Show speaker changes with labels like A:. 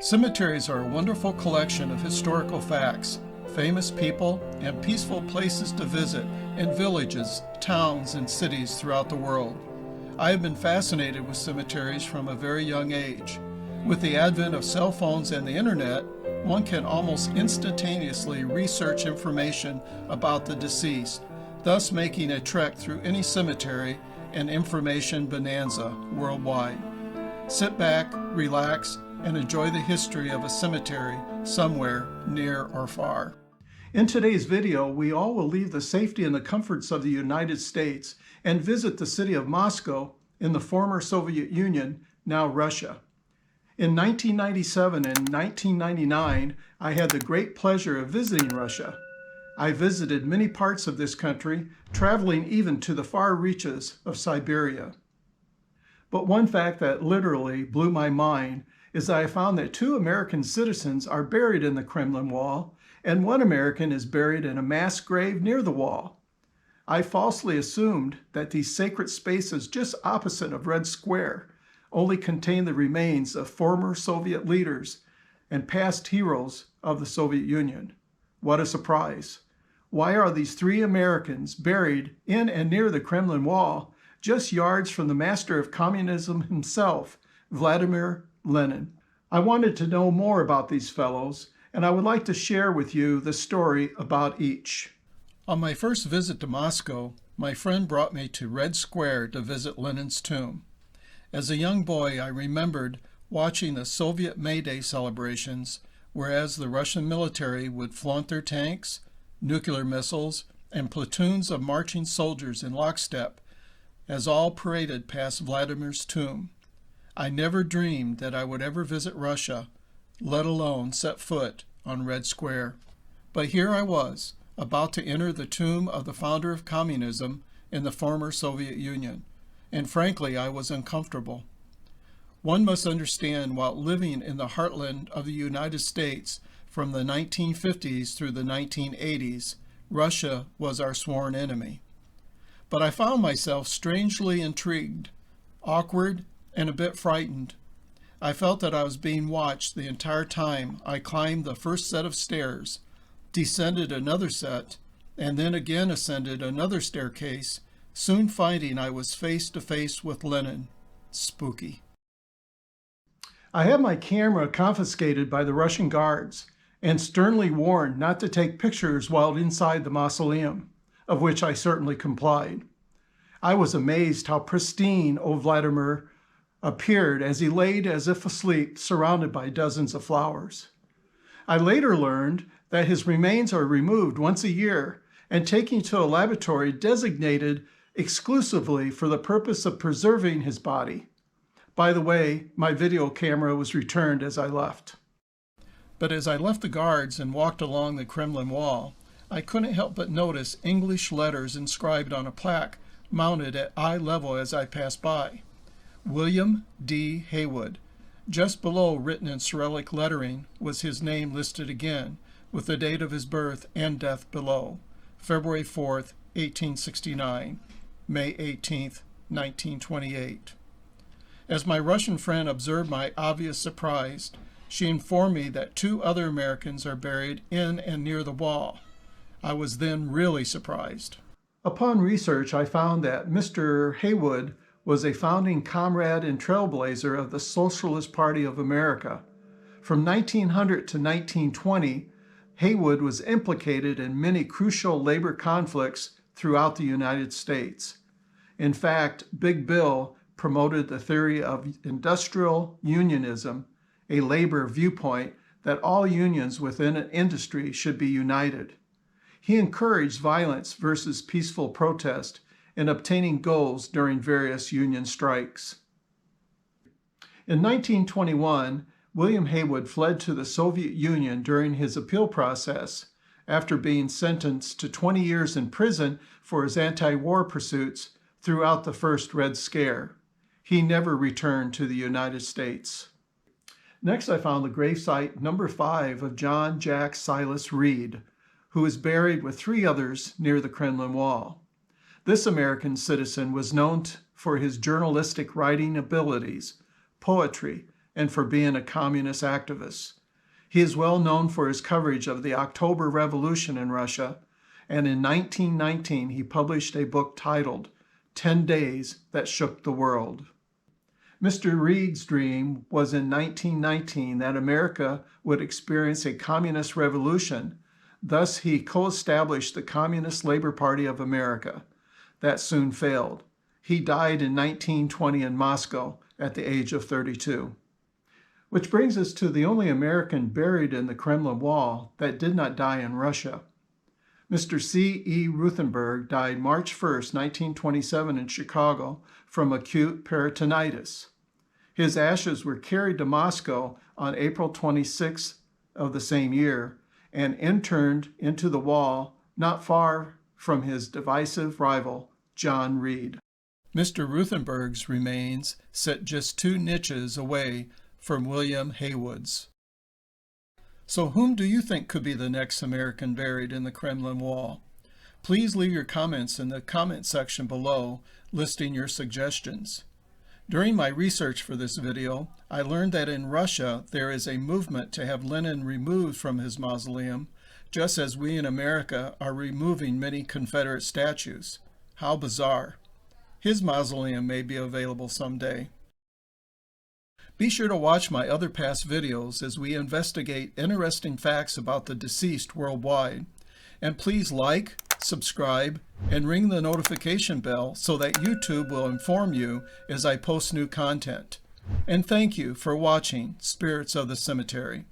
A: Cemeteries are a wonderful collection of historical facts, famous people, and peaceful places to visit in villages, towns, and cities throughout the world. I have been fascinated with cemeteries from a very young age. With the advent of cell phones and the internet, one can almost instantaneously research information about the deceased, thus making a trek through any cemetery an information bonanza worldwide. Sit back, relax, and enjoy the history of a cemetery somewhere near or far. In today's video, we all will leave the safety and the comforts of the United States and visit the city of Moscow in the former Soviet Union, now Russia. In 1997 and 1999, I had the great pleasure of visiting Russia. I visited many parts of this country, traveling even to the far reaches of Siberia. But one fact that literally blew my mind is that I found that 2 American citizens are buried in the Kremlin Wall, and 1 American is buried in a mass grave near the wall. I falsely assumed that these sacred spaces just opposite of Red Square only contain the remains of former Soviet leaders and past heroes of the Soviet Union. What a surprise. Why are these 3 Americans buried in and near the Kremlin Wall, just yards from the master of communism himself, Vladimir Lenin? I wanted to know more about these fellows, and I would like to share with you the story about each. On my first visit to Moscow, my friend brought me to Red Square to visit Lenin's tomb. As a young boy, I remembered watching the Soviet May Day celebrations, whereas the Russian military would flaunt their tanks, nuclear missiles, and platoons of marching soldiers in lockstep, as all paraded past Vladimir's tomb. I never dreamed that I would ever visit Russia, let alone set foot on Red Square. But here I was, about to enter the tomb of the founder of communism in the former Soviet Union, and frankly, I was uncomfortable. One must understand, while living in the heartland of the United States from the 1950s through the 1980s, Russia was our sworn enemy. But I found myself strangely intrigued, awkward, and a bit frightened. I felt that I was being watched the entire time I climbed the first set of stairs, descended another set, and then again ascended another staircase, soon finding I was face to face with Lenin. Spooky. I had my camera confiscated by the Russian guards and sternly warned not to take pictures while inside the mausoleum, of which I certainly complied. I was amazed how pristine old Vladimir appeared as he laid as if asleep, surrounded by dozens of flowers. I later learned that his remains are removed once a year and taken to a laboratory designated exclusively for the purpose of preserving his body. By the way, my video camera was returned as I left. But as I left the guards and walked along the Kremlin Wall, I couldn't help but notice English letters inscribed on a plaque mounted at eye level as I passed by. William D. Haywood. Just below, written in Cyrillic lettering, was his name listed again, with the date of his birth and death below, February 4th, 1869, May 18th, 1928. As my Russian friend observed my obvious surprise, she informed me that 2 other Americans are buried in and near the wall. I was then really surprised. Upon research, I found that Mr. Haywood was a founding comrade and trailblazer of the Socialist Party of America. From 1900 to 1920, Haywood was implicated in many crucial labor conflicts throughout the United States. In fact, Big Bill promoted the theory of industrial unionism, a labor viewpoint that all unions within an industry should be united. He encouraged violence versus peaceful protest in obtaining goals during various union strikes. In 1921, William Haywood fled to the Soviet Union during his appeal process after being sentenced to 20 years in prison for his anti-war pursuits throughout the first Red Scare. He never returned to the United States. Next, I found the gravesite number 5 of John Jack Silas Reed, who is buried with 3 others near the Kremlin Wall. This American citizen was known for his journalistic writing abilities, poetry, and for being a communist activist. He is well known for his coverage of the October Revolution in Russia, and in 1919 he published a book titled 10 Days That Shook the World. Mr. Reed's dream was in 1919 that America would experience a communist revolution. Thus, he co-established the Communist Labor Party of America. That soon failed. He died in 1920 in Moscow at the age of 32. Which brings us to the only American buried in the Kremlin Wall that did not die in Russia. Mr. C.E. Ruthenberg died March 1, 1927 in Chicago from acute peritonitis. His ashes were carried to Moscow on April 26 of the same year and interned into the wall not far from his divisive rival, John Reed. Mr. Ruthenberg's remains sit just 2 niches away from William Haywood's. So whom do you think could be the next American buried in the Kremlin Wall? Please leave your comments in the comment section below, listing your suggestions. During my research for this video, I learned that in Russia there is a movement to have Lenin removed from his mausoleum, just as we in America are removing many Confederate statues. How bizarre. His mausoleum may be available someday. Be sure to watch my other past videos as we investigate interesting facts about the deceased worldwide. And please like, subscribe, and ring the notification bell so that YouTube will inform you as I post new content. And thank you for watching Spirits of the Cemetery.